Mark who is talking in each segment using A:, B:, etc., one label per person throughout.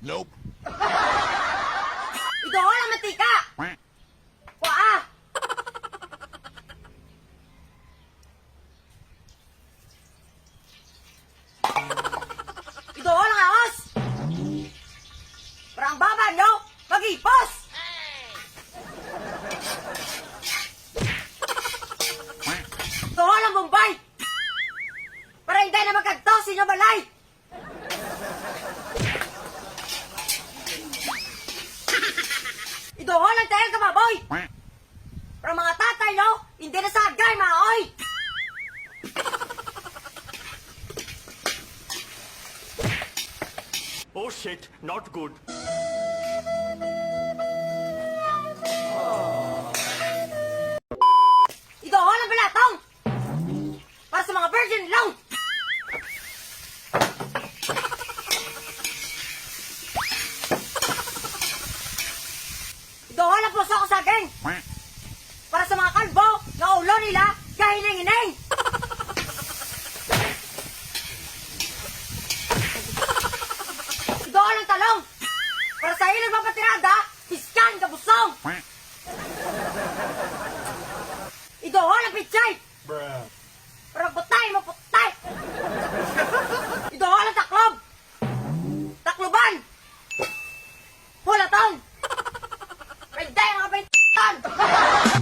A: Nope.
B: Ito ko lang mantika! Paa! Ito ko lang ahos! Para ang baba nyo, mag-ipos! Ito ko lang Bombay! Para hindi na magkagto sa inyo balay! Ito ko lang tayo kamaboy! Para mga tatay nyo, hindi na sagay maoy!
C: Oh shit, not good.
B: Ito ko lang balatong! Para sa mga virgin lang! Ito ko lang puso ko saging! Para sa mga kalbo na ulo nila kahiling-hining! Ito ko lang talong! Para sa ilang mapatirada, iskan kabusong! Ito ko lang pitsay! Para butay mo putay! Ito ko lang taklob! Takloban! Hulatong! Pwede mga pintan!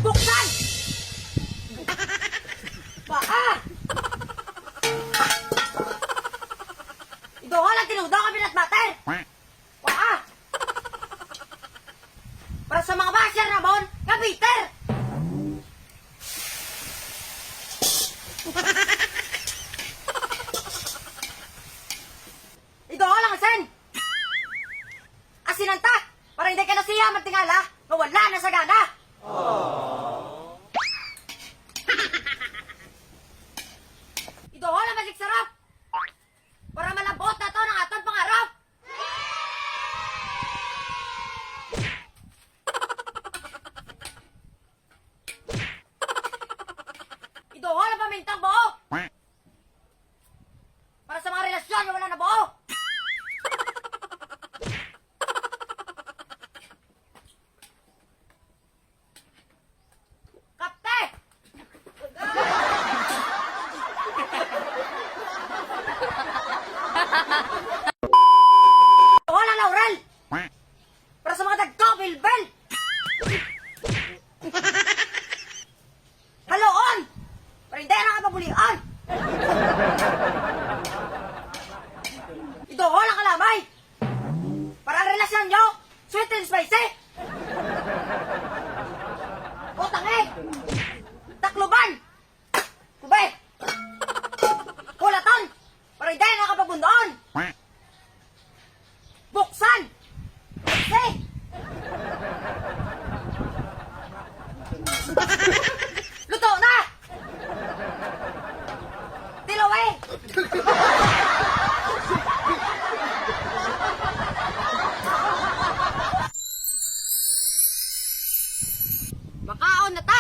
B: Buksan! Baka! Ito ko lang tinudo ka pinatbater! Baka! Para sa mga basya Ramon, nga Peter! Ito ko lang asin! Asinanta! Para hindi ka na siya magtingala na wala na sa gana! Ito ko lang masik sarap! Para malabot na to ng atong pangarap! Ito ko lang pamintang buo! Para sa mga relasyon na wala na buo! Kapte! Wala laurel! Para sa mga dagko, bilbel! Haloon! Para hindi na kapabulian! Ito ko lang kalamay! Para ang relasyon nyo, sweet and spicy! Utang eh! Takluban! Kube! Hulaton! Para hindi na kapabundoon! Buksan! Kasi! Luto na! Tilaw eh! Makaon na ta!